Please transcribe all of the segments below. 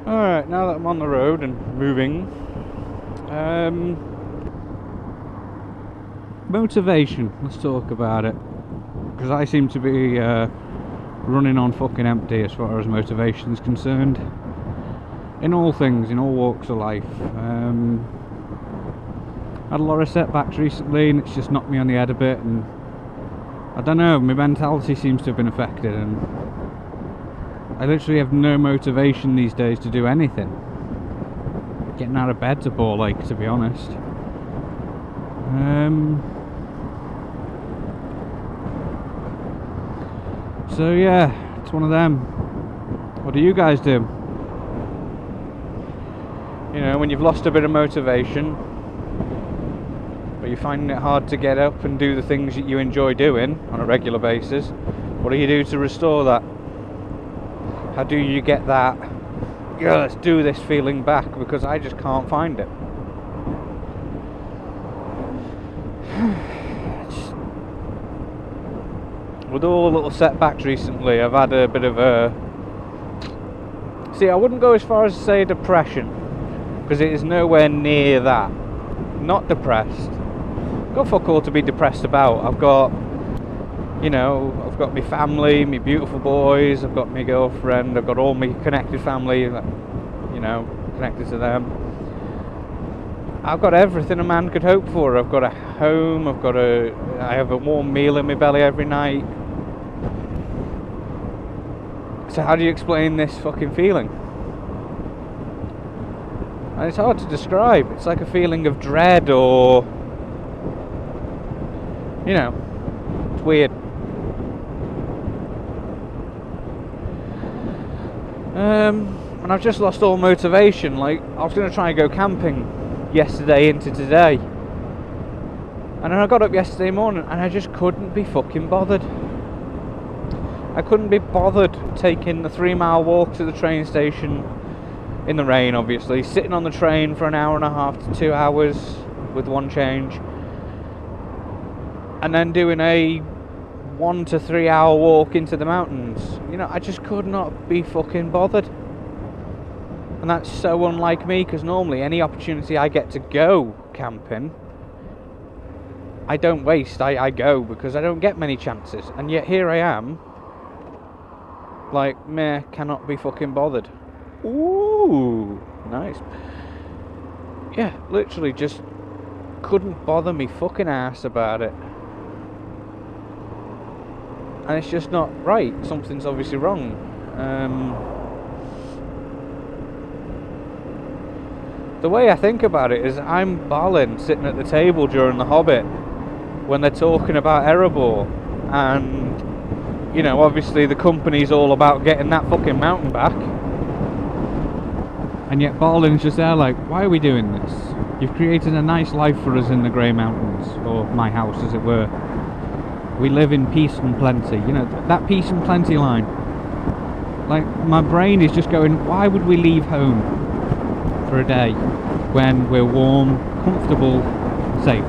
Alright, now that I'm on the road and moving, motivation, let's talk about it. Because I seem to be running on fucking empty as far as motivation is concerned. In all things, in all walks of life. Had a lot of setbacks recently and it's just knocked me on the head a bit, and I don't know, my mentality seems to have been affected, and I literally have no motivation these days to do anything. Getting out of bed's a bore ache, to be honest. So yeah, it's one of them. What do you guys do? You know, when you've lost a bit of motivation, but you're finding it hard to get up and do the things that you enjoy doing on a regular basis, what do you do to restore that? How do you get that, yeah, let's do this feeling back? Because I just can't find it. With all little setbacks recently, I've had a bit of a... See, I wouldn't go as far as to say depression, because it is nowhere near that. Not depressed. I've got fuck all to be depressed about. I've got, you know, I've got my family, my beautiful boys, I've got my girlfriend, I've got all my connected family, you know, connected to them. I've got everything a man could hope for. I've got a home, I have a warm meal in my belly every night. So how do you explain this fucking feeling? And it's hard to describe. It's like a feeling of dread, or, you know, it's weird. And I've just lost all motivation. Like, I was going to try and go camping yesterday into today, and then I got up yesterday morning and I just couldn't be fucking bothered. I couldn't be bothered taking the 3-mile walk to the train station in the rain, obviously, sitting on the train for an hour and a half to 2 hours with one change, and then doing a 1 to 3 hour walk into the mountains. You know, I just could not be fucking bothered. And that's so unlike me, because normally any opportunity I get to go camping, I don't waste, I go, because I don't get many chances. And yet here I am, like, meh, cannot be fucking bothered. Ooh, nice. Yeah, literally just couldn't bother me fucking ass about it. And it's just not right. Something's obviously wrong. The way I think about it is I'm Balin sitting at the table during The Hobbit when they're talking about Erebor, and, you know, obviously the company's all about getting that fucking mountain back, and yet Balin's just there like, why are we doing this? You've created a nice life for us in the Grey Mountains, or my house as it were. We live in peace and plenty. You know, that peace and plenty line. Like, my brain is just going, why would we leave home for a day when we're warm, comfortable, safe?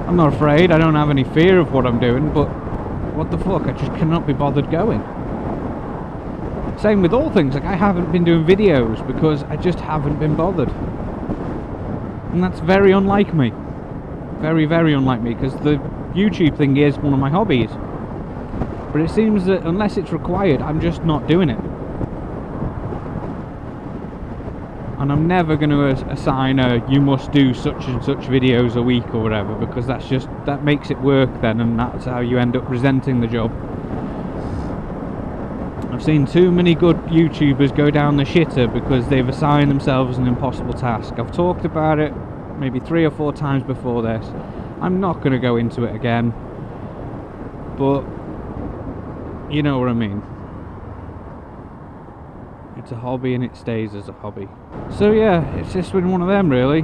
I'm not afraid, I don't have any fear of what I'm doing, but what the fuck, I just cannot be bothered going. Same with all things, like, I haven't been doing videos because I just haven't been bothered. And that's very unlike me. Very, very unlike me, because the YouTube thing is one of my hobbies. But it seems that unless it's required, I'm just not doing it. And I'm never going to assign you must do such and such videos a week or whatever, because that makes it work then, and that's how you end up resenting the job. I've seen too many good YouTubers go down the shitter because they've assigned themselves an impossible task. I've talked about it maybe 3 or 4 times before this. I'm not going to go into it again, but you know what I mean. It's a hobby and it stays as a hobby. So yeah, it's just been one of them really.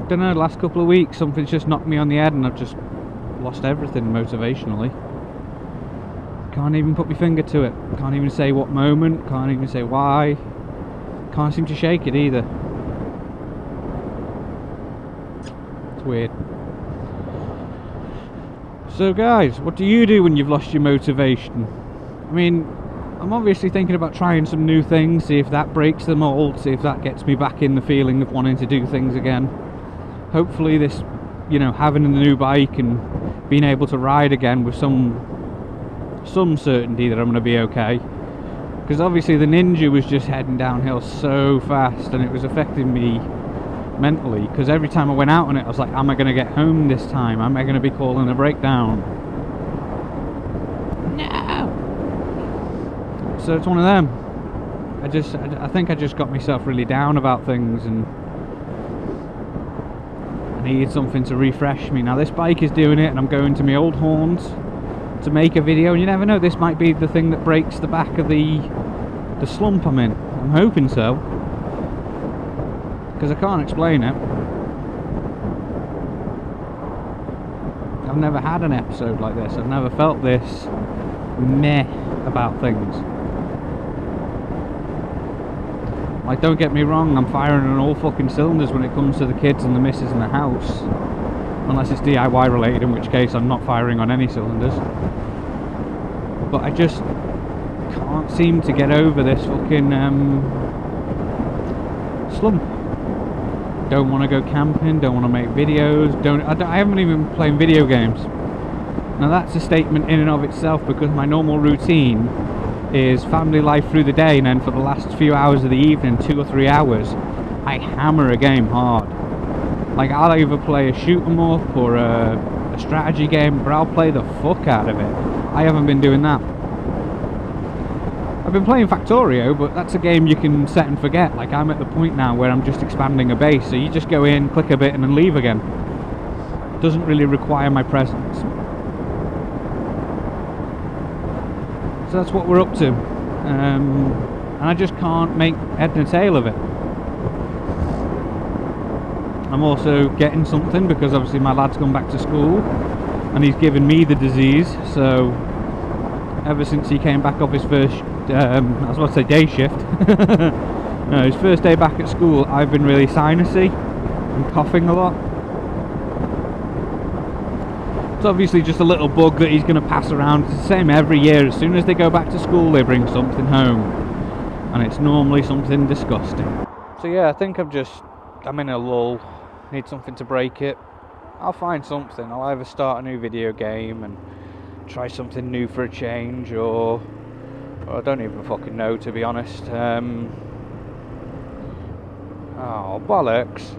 Don't know, the last couple of weeks something's just knocked me on the head and I've just lost everything motivationally. Can't even put my finger to it. Can't even say what moment, can't even say why. Can't seem to shake it either. It's weird. So guys, what do you do when you've lost your motivation? I mean, I'm obviously thinking about trying some new things, see if that breaks the mold, see if that gets me back in the feeling of wanting to do things again. Hopefully this, you know, having a new bike and being able to ride again with some certainty that I'm going to be okay. Because obviously the Ninja was just heading downhill so fast and it was affecting me mentally, because every time I went out on it I was like, am I going to get home this time? Am I going to be calling a breakdown? No! So it's one of them. I think I just got myself really down about things, and I needed something to refresh me. Now this bike is doing it, and I'm going to my old horns to make a video, and you never know, this might be the thing that breaks the back of the slump I'm in. I'm hoping so, because I can't explain it. I've never had an episode like this. I've never felt this meh about things. Like, don't get me wrong, I'm firing on all fucking cylinders when it comes to the kids and the missus in the house, unless it's DIY related, in which case I'm not firing on any cylinders. But I just can't seem to get over this fucking slump. Don't want to go camping, don't want to make videos, I haven't even been playing video games. Now that's a statement in and of itself, because my normal routine is family life through the day, and then for the last few hours of the evening, 2 or 3 hours, I hammer a game hard. Like, I'll either play a shoot 'em up or a strategy game, but I'll play the fuck out of it. I haven't been doing that. I've been playing Factorio, but that's a game you can set and forget. Like, I'm at the point now where I'm just expanding a base, so you just go in, click a bit, and then leave again. It doesn't really require my presence. So that's what we're up to. And I just can't make head and tail of it. I'm also getting something, because obviously my lad's gone back to school, and he's given me the disease, so ever since he came back off his first, I was about to say day shift, no, his first day back at school, I've been really sinusy and coughing a lot. It's obviously just a little bug that he's going to pass around. It's the same every year. As soon as they go back to school, they bring something home, and it's normally something disgusting. So yeah, I think I'm in a lull, need something to break it. I'll find something. I'll either start a new video game and try something new for a change, or I don't even fucking know, to be honest. Oh, bollocks.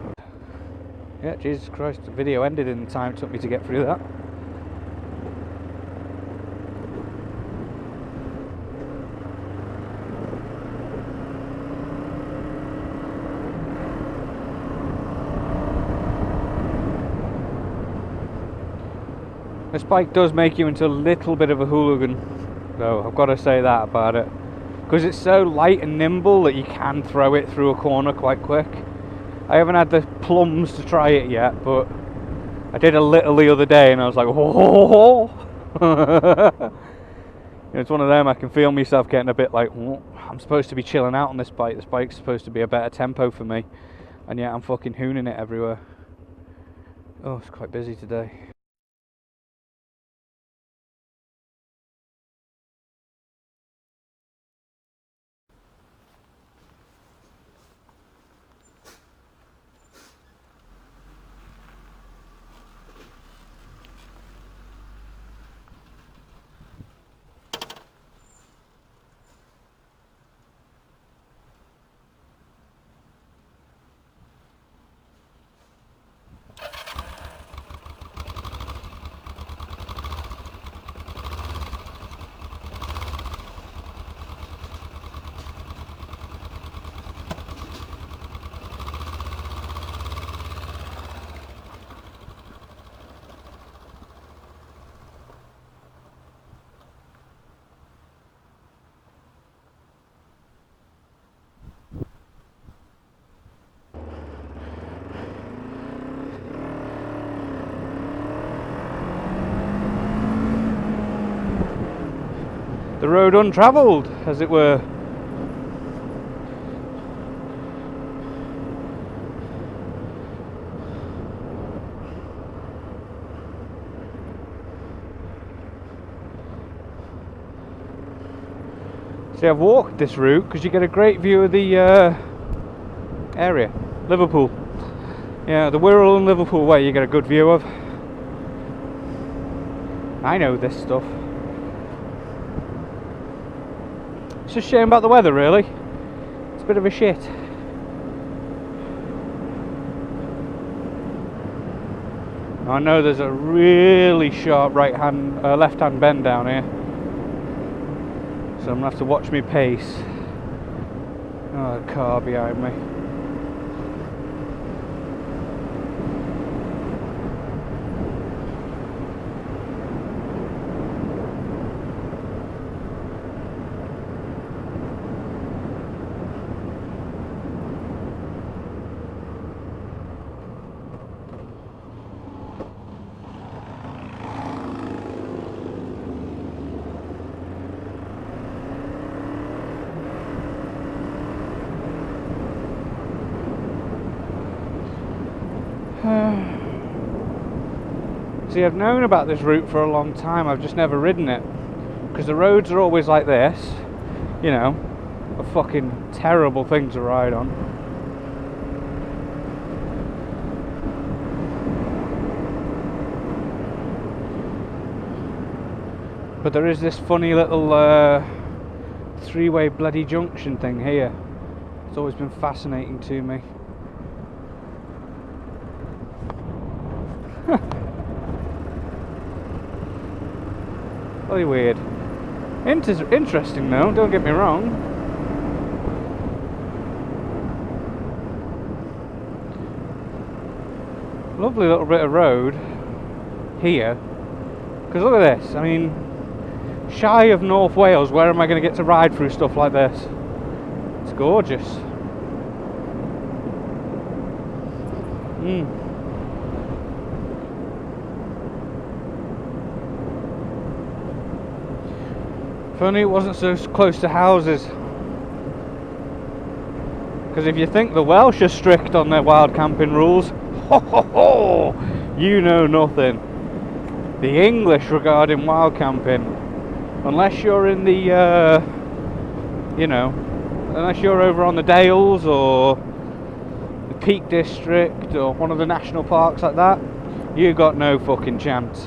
Yeah, Jesus Christ, the video ended in the time it took me to get through that. This bike does make you into a little bit of a hooligan, though, I've got to say that about it. Because it's so light and nimble that you can throw it through a corner quite quick. I haven't had the plums to try it yet, but I did a little the other day and I was like, oh. It's one of them, I can feel myself getting a bit like, oh, I'm supposed to be chilling out on this bike. This bike's supposed to be a better tempo for me, and yet I'm fucking hooning it everywhere. Oh, it's quite busy today. The road untravelled, as it were. See, I've walked this route because you get a great view of the area. Liverpool. Yeah, the Wirral and Liverpool way you get a good view of. I know this stuff. It's just a shame about the weather, really. It's a bit of a shit. I know there's a really sharp left-hand bend down here, so I'm gonna have to watch my pace. Oh, the car behind me. See, I've known about this route for a long time, I've just never ridden it. Because the roads are always like this, you know, a fucking terrible thing to ride on. But there is this funny little three-way bloody junction thing here. It's always been fascinating to me. Really weird. Interesting though, don't get me wrong. Lovely little bit of road here. Because look at this, I mean, shy of North Wales, where am I going to get to ride through stuff like this? It's gorgeous. If only it wasn't so close to houses. Because if you think the Welsh are strict on their wild camping rules, ho ho ho, you know nothing. The English regarding wild camping, unless you're in the, you know, unless you're over on the Dales or the Peak District or one of the national parks like that, you got no fucking chance.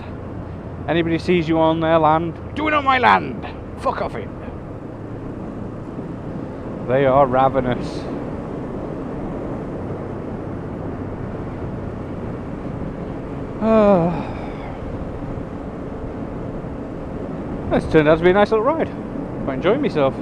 Anybody sees you on their land, do it on my land! Fuck off it. They are ravenous. This turned out to be a nice little ride. Quite enjoying myself.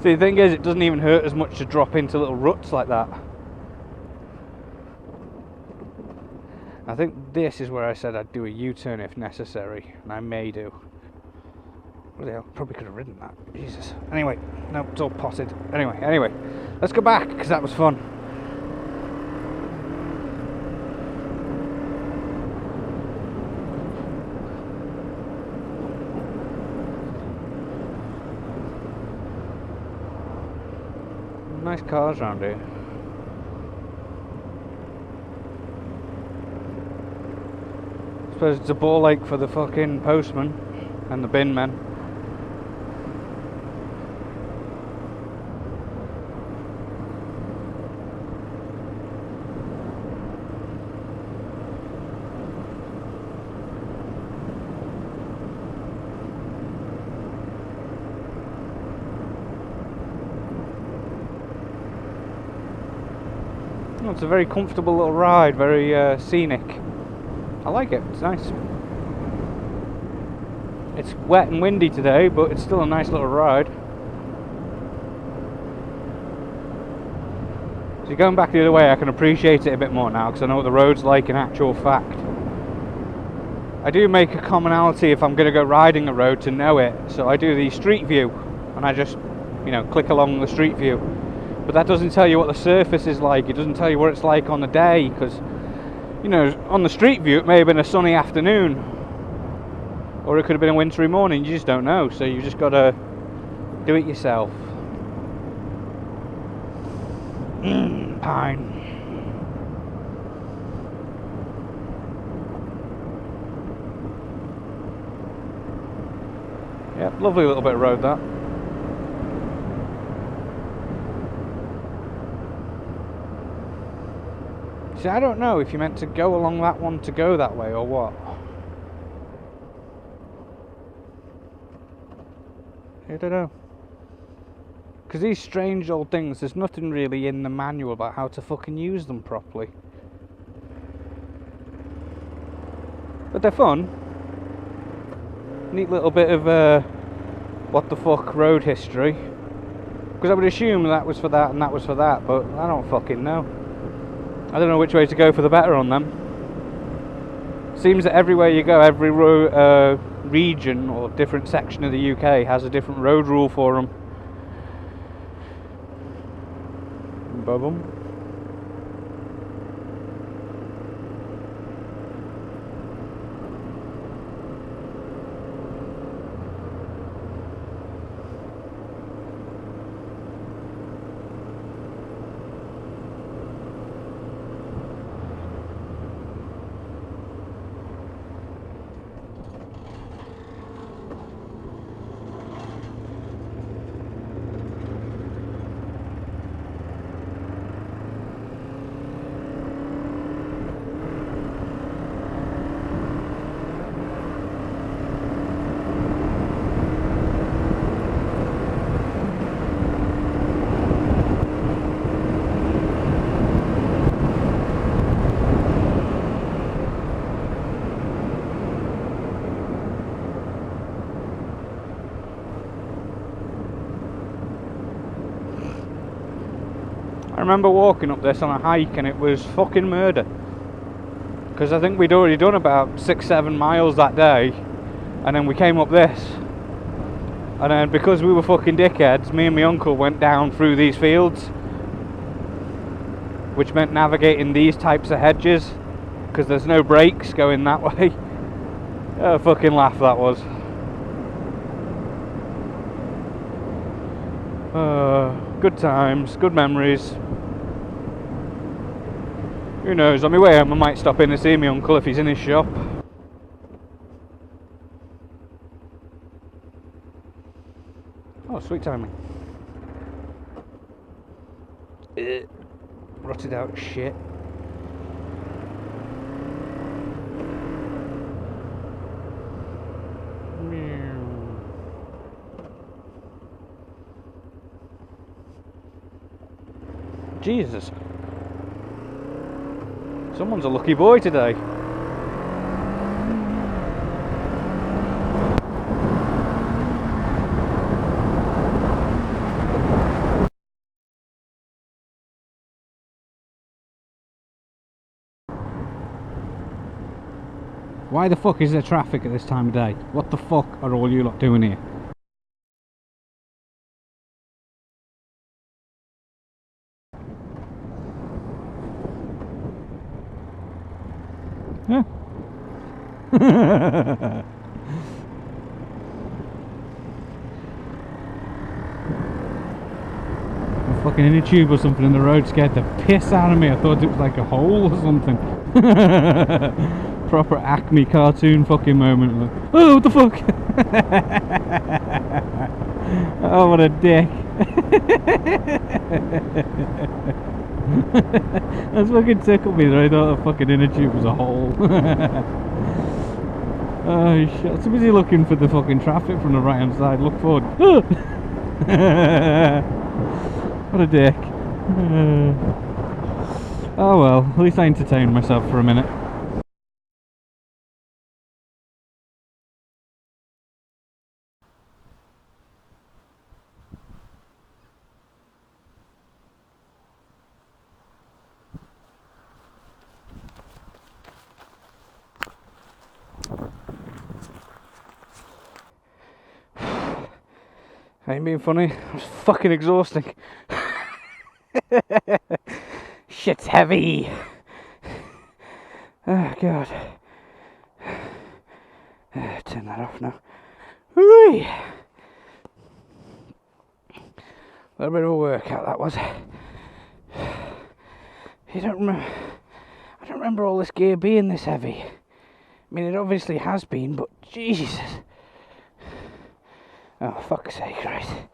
See, the thing is, it doesn't even hurt as much to drop into little ruts like that. I think this is where I said I'd do a U-turn if necessary, and I may do. Bloody hell, probably could have ridden that. Jesus. Anyway, no, it's all potted. Anyway, let's go back, because that was fun. Nice cars around here. I suppose it's a ball ache for the fucking postman and the bin men. It's a very comfortable little ride, very scenic. I like it, it's nice. It's wet and windy today, but it's still a nice little ride. So going back the other way, I can appreciate it a bit more now, because I know what the road's like in actual fact. I do make a commonality if I'm going to go riding a road to know it, so I do the street view, and I just, you know, click along the street view. But that doesn't tell you what the surface is like, it doesn't tell you what it's like on the day, because, you know, on the street view it may have been a sunny afternoon, Or it could have been a wintry morning, you just don't know, so you just gotta do it yourself. Pine. Yep, lovely little bit of road that. See, I don't know if you're meant to go along that one to go that way or what. I don't know. Because these strange old things, there's nothing really in the manual about how to fucking use them properly. But they're fun. Neat little bit of what the fuck road history. Because I would assume that was for that and that was for that, but I don't fucking know. I don't know which way to go for the better on them. Seems that everywhere you go, every region or different section of the UK has a different road rule for them. Boom. I remember walking up this on a hike and it was fucking murder. Because I think we'd already done about 6-7 miles that day, and then we came up this. And then because we were fucking dickheads, me and my uncle went down through these fields, which meant navigating these types of hedges, because there's no brakes going that way. A fucking laugh that was. Good times, good memories. Who knows, on my way home I might stop in and see my uncle if he's in his shop. Oh, sweet timing. Rotted out shit. Jesus. Someone's a lucky boy today. Why the fuck is there traffic at this time of day? What the fuck are all you lot doing here? Huh? I'm fucking in a tube or something and the road scared the piss out of me. I thought it was like a hole or something. Proper Acme cartoon fucking moment. Like, oh, what the fuck? Oh, what a dick. That's fucking tickled me that I thought the fucking inner tube was a hole. Oh shit, I'm so busy looking for the fucking traffic from the right hand side. Look forward. What a dick. Oh well, at least I entertained myself for a minute. I ain't being funny, it's fucking exhausting. Shit's heavy. Oh god. Turn that off now. Whee! A little bit of a workout that was. I don't remember all this gear being this heavy. I mean, it obviously has been, but Jesus. Oh, fuck's sake, right.